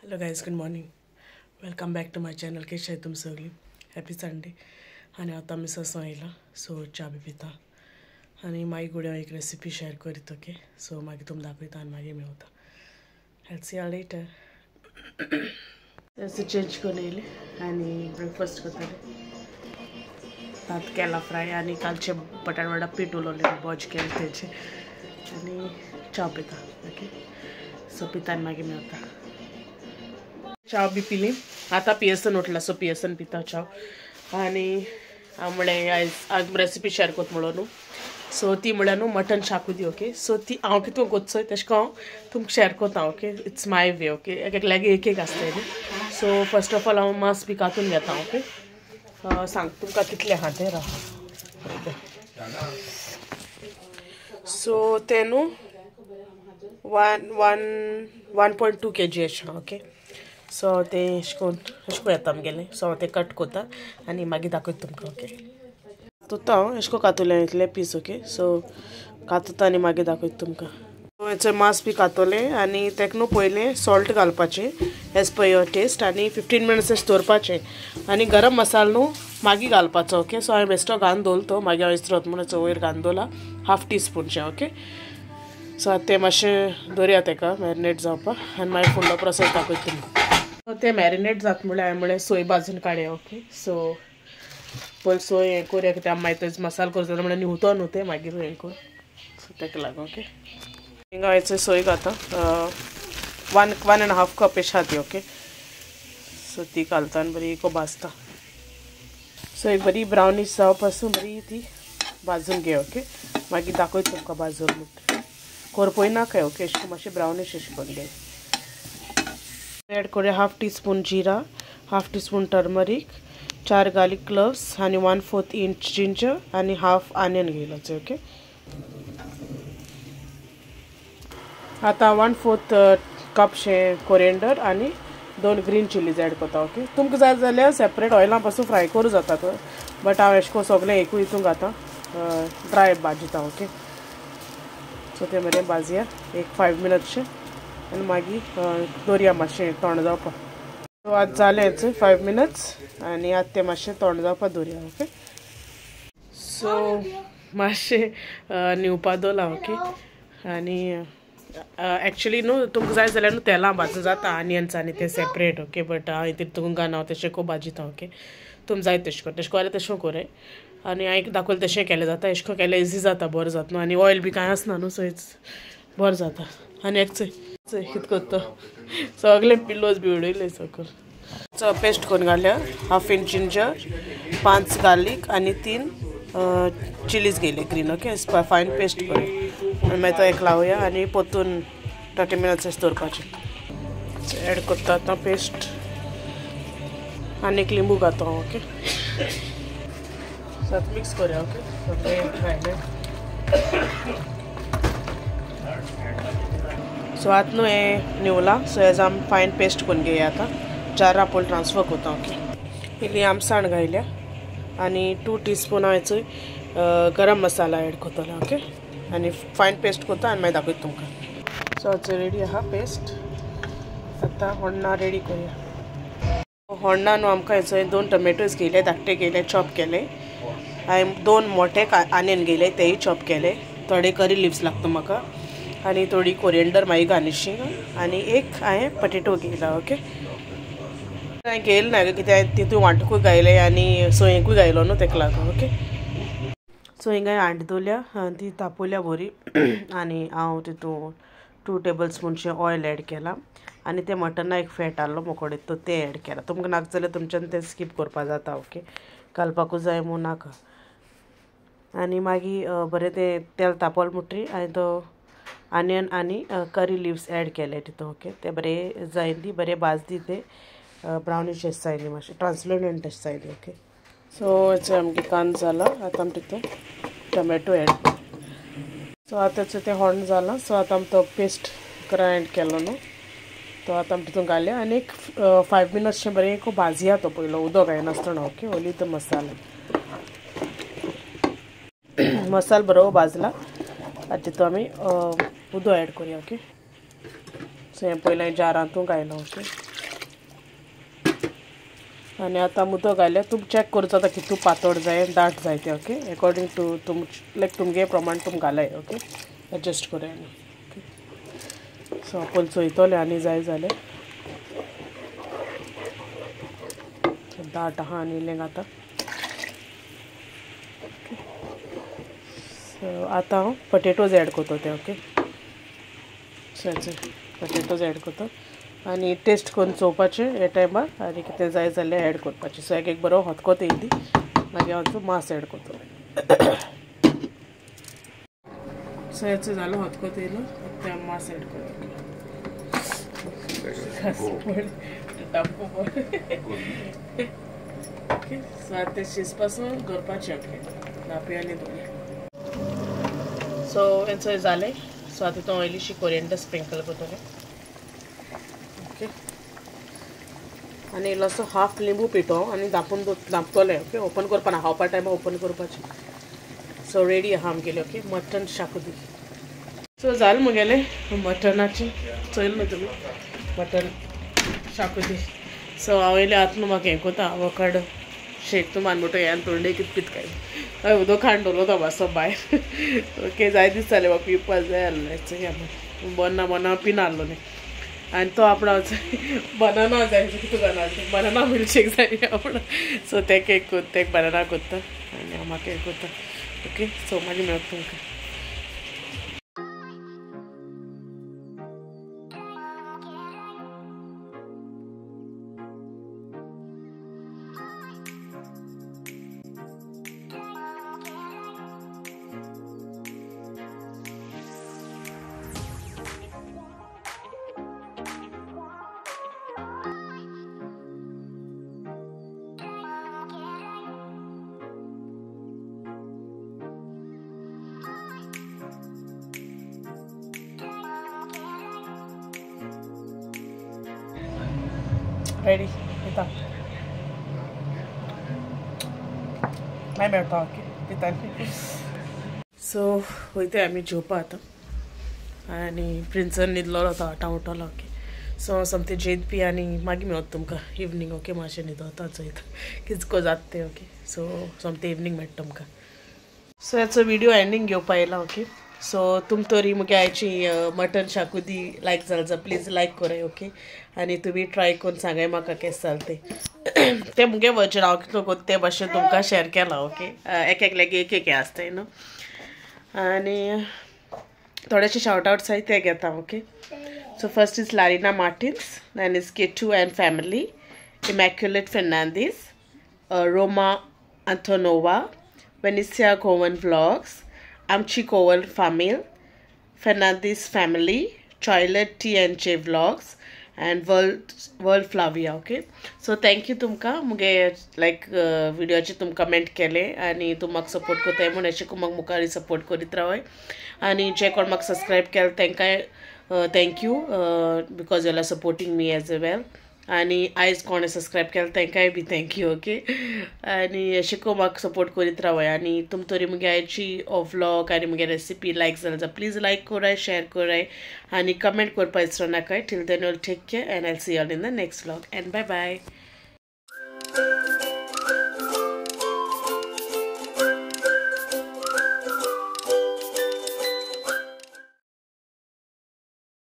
Hello guys, good morning. Welcome back to my channel. कशी आहे तुम्ही सगळी? Happy Sunday. आणि आता मी ससो आयला सो चा बी पिता आणि मागीर गुड्या एक रेसिपी शेअर करीत ओके. सो मागीर तुमकां दाखयता आनी मागीर Mewat. I'll see you later. तसं चेंज करून येयले आनी ब्रेकफास्ट करताले. भात केला फ्राय आणि कालचे बटाट वडा पीठ उलोवले बॉज केले तेचे आणि चा पिता ओके. सो पिता आनी मागीर मेवता. चाव बी पिली आता पियसन उठला सो पियसन पिता चाव आणि म्हळें आज रेसिपी शेअर कोत म्हणून सो ती म्हळ्यार न्हू मटन शाकुती ओके. सो ती हांव कितू कोत्सोय तेश को हांव तुमकां शेअर कोता okay. It's my way okay. एक लागी एक आसता न्ही. सो फर्स्ट ऑफ ऑल हांव मांस बी कातून घेता ओके. सांग तुमकां कितले आहा तें राव. सो ते न्हू 1.2 kg अशें ओके. सो ते अशें येता आमगेलें. सो हांव ते कट कोता आनी मागीर दाखयता तुमकां ओके. कातुता हांव अशें को कातुलें इतले पीस ओके. सो कातुता आनी मागीर दाखयता तुमकां. सो हेचें मांस बी कातोलें आनी तेका न्हू पयलें सॉल्ट घालपाचें एज पर युअर टेस्ट आनी 15 मिनट्स अशें दवरपाचें आनी गरम मसालो न्हू मागीर घालपाचो ओके. सो हांवें बेश्टो घालून दवरतो मागीर हांव इसरोत म्हणून वयर घालून दवरला 1/2 टीस्पूनचें ओके. सो आतां तें मातशें दवरया तेका मॅरिनेट जावपाक आनी मागीर फुडलो प्रोसेस दाखयता तुमकां. ते मॅरिनेट जाता म्हळ्यार हांवें सोय भाजून काडया ओके. सो पयलीं सोय हें करुया कित्याक मागीर तेजो मसालो करता म्हळ्यार निवतो न्हू तें मागीर हें कर. सो तेका लागून ओके. हिंगा हेचो सोय घाता 1.5 कप अशें आहा ती ओके. सो ती घालता आनी बरी को भाजता. सो एक बरी ब्रावनीश जावं पासून बरी ती भाजून घे ओके. मागीर दाखयता तुमकां भाजून म्हणटा करपोय नाका ओके. अशें करून मातशें ब्रावनीश अशें करून घे. ऐड करूया 1/2 टीस्पून जीरा, 1/2 टीस्पून टर्मरीक, 4 गार्लिक क्लोव्स आनी 1/4 इंच जिंजर आनी 1/2 ऑनियन घेयलाचे ओके. आतां 1/4 कपशे कोरिएंडर आनी 2 ग्रीन चिलीज ऐड करता ओके. तुमकां जाय जाल्यार सेपरेट ऑयलां पासून फ्राय करूं जाता तो बट हांव अशें करून सगळें एकूय हितून घाता ड्राय भाजता ओके. सो ते मेरेन भाजया एक 5 मिनट्स आनी मागीर दवरया मातशें तोंड जावपाक. सो आतां जालें हेचें 5 मिनट्स आनी आतां तें मातशें तोंड जावपाक दवरया ओके. सो मातशें निवपाक दवरला ओके. आनी एक्चुली न्हू तुमकां जाय जाल्यार न्हू तेलां भाजूं जाता आनियन्स आनी ते सेपरेट ओके. बट हांव तितून घालना हांव तशें करून भाजयता ओके. तुमकां जाय तशें कर तशें जाल्यार तशें कोराय आनी हांवें दाखयलें तशें केलें जाता. अशें करून केल्यार इजी जाता बरें जाता न्हू आनी ऑयल बी कांय आसना न्हू. सो इट्स बरें जाता. आनी एक चोय कितें करता सगळे पिलोज बी उडयले सकल. सो पेस्ट करून घाल्या 1/2 इंच जिंजर, 5 गार्लिक आनी 3 चिलीज घेयले ग्रीन ओके. फायन पेस्ट कर आनी मागीर तो एक लावया आनी पोतून 30 मिनट्स अशें दवरपाचें. एड करता आतां पेस्ट आनी एक लिंबू घालता हांव ओके. सो आतां मिक्स करूया ओके. सगळें घायलें. सो आतां न्हू हें निवला. सो हेजो आमी फायन पेस्ट करून घेया आतां जारां पयलीं ट्रान्सफर करता ओके. इल्ली आमसाण घायल्या आनी 2 टीस्पून हांव हेचो गरम मसाला एड करतलें ओके. आनी फायन पेस्ट करता आनी मागीर दाखयता तुमकां. सो हेचो रेडी आहा पेस्ट. आतां होण्णां रेडी करुया. होण्णां न्हू आमकां हेचो 2 टोमॅटोज घेयले धाकटे घेयले चॉप केले. हांवें 2 मोठे ऑनियन घेयले तेय चॉप केले. थोडे करी लिव्स लागता म्हाका आनी थोडी कोरिएंडर मागीर गार्निशींग आनी एक हांवें पटेटो घेयला ओके. हांवें घेयला ना कित्याक तितून वांटकूय घायले आनी सोयेकूय घायलो न्हू तेका लागून ओके. सो हिंगा हांडी दवरल्या ती तापोवल्या बरी आनी हांव तितून 2 टेबल स्पूनचें ऑयल एड केलां आनी ते मटना एक फॅट आहलो मोकोडे तो ते एड केला. तुमकां नाका जाल्यार तुमच्यान तें स्कीप करपा जाता ओके. घालपाकूच जाय म्हूण नाका. आनी मागीर बरें तें तेल तापोल मुटरी आनी तो ऑनियन आनी करी लिव्स एड केले तितून ओके. ते बरें जायली बरें भाजली ते ब्रावनीश अशें जायली मातशें ट्रान्सलुडंट अशें जायली ओके. सो हेचो आमगे कांदो जाला. आतां आमी तितून टोमॅटो एड कर. सो आतां हेचो तें होण्ण जालां. सो आतां आमी तो पेस्ट ग्रायंड केलो न्हू तो आतां आमी तितून घालया आनी एक 5 मिनट्स बरें भाजया तो पयलो उदक घायनासतना ओके. ओली तो मसालो बरो भाजला. आतां तितून आमी उदक एड करुया ओके. सो हें पयलें जारांतूय घायलां ओके. आनी आतां मुदो घाल्या तुम चॅक करचो आतां कितू पातळ जाय दाट जाय तें ओके अकॉर्डिंग टू तुम लायक तुमगे प्रमाण तुम घालाय ओके एडजस्ट कोराय आनी ओके सो आपूण चोयतोले आनी जाय जालें दाट आहा आनी इल्लें घाता सो आतां हांव पटेटोज एड कोतो ते ओके सो पटेटोज एड कोतो आनी टेस्ट करून चोवपाचें हे टायमार आनी कितें जाय जाल्यार एड करपाचें सो एक बरो हतकोत येयली मागीर हांव तो मास एड करतो सो हेचो जालो हतकोत येयलो ते मास एड करता ओके सो आतां ते शिजपासून करपाचें ओके धापी आनी दोन सो हेचो जालें सो आतां तो इल्लीशी कोरिएंडर स्प्रिंकल करतलें ओके आनी इल्लोसो हाफ लिंबू पिठो आनी धांपतोलें ओके ओपन करपाना खावपा टायमार ओपन करपाचें सो रेडी आहा आमगेलें ओके मटन शाकोती सो जालें मुगेलें मटनाचें चोयल न्हू तुमी मटन शाकोती सो हांव येयलें आतां न्हू म्हाका हें कोता आवोकाडो शेक तूं मानमुटो हें तोंडे कित काय हय उदक हाडून दवरलो मातसो भायर ओके जाय दीस जालें म्हाका पिवपाक जाय आसलें बना पिना आहलो न्ही आनी तो आपणा बनाना जाय कितू घालना बनाना मिल्कशेक जाय आपणा सो ते केक कोत्ता ते बनाना कोत्ता आनी हांव म्हाका हें कोत्ता ओके सो मागीर मेळटा तुमकां रेडी पिता मागीर मेळटा ओके पितानी सो वयता आमी जेवपा आतां आनी प्रिंसन न्हिदलोलो तो आठां उठोलो ओके सो हांव सोमतें जेत पी आनी मागीर मेळटा तुमकां इवनींग ओके मातशें न्हिदोता चोयता कितको जाता तें ओके सो सोमतें इवनींग मेळटा तुमकां सो हेचो विडियो एंडींग घेवपा येयला ओके सो तुम तरी मुगे आयची मटन शाकोती लायक जाल्यार प्लीज लायक कोराय ओके आनी तुमी ट्राय करून सांगाय म्हाका केस जालें ते मुगे वर्जन हांव कितलो कोत्ता ते भाशेन तुमकां शेअर केला ओके एक लागी एक आसताय न्हू आनी थोडेशे शाउट आउट्स आहाय ते घेता okay so first is Larina Martins then is केटू and family Immaculate Fernandes Roma Antonova Venicia Cowan vlogs आमची कोवन फामील फेर्नांडीस फॅमिली चॉयलेट T&J vlogs and world Flavia okay so thank you तुमकां मुगे लायक विडियोचे तुम कमेंट केले आनी तुम म्हाका सपोर्ट कोताय म्हूण अशें म्हाका मुखारी सपोर्ट करीत रावय आनी जे कोण म्हाका सबस्क्रायब केले तांकांय thank you because you are supporting me as well आनी आयज कोणें सबस्क्रायब केलें तांकांय बी थँक्यू ओके आनी अशें करून म्हाका सपोर्ट करीत रावय आनी तुम तरी मुगे आयची व्लॉग आनी मुगे रेसिपी लायक जाल्यार प्लीज लायक कोराय शेअर कोराय आनी कमेंट करपा विसरो नाकाय till then take care and I will see you all in the next vlog and bye bye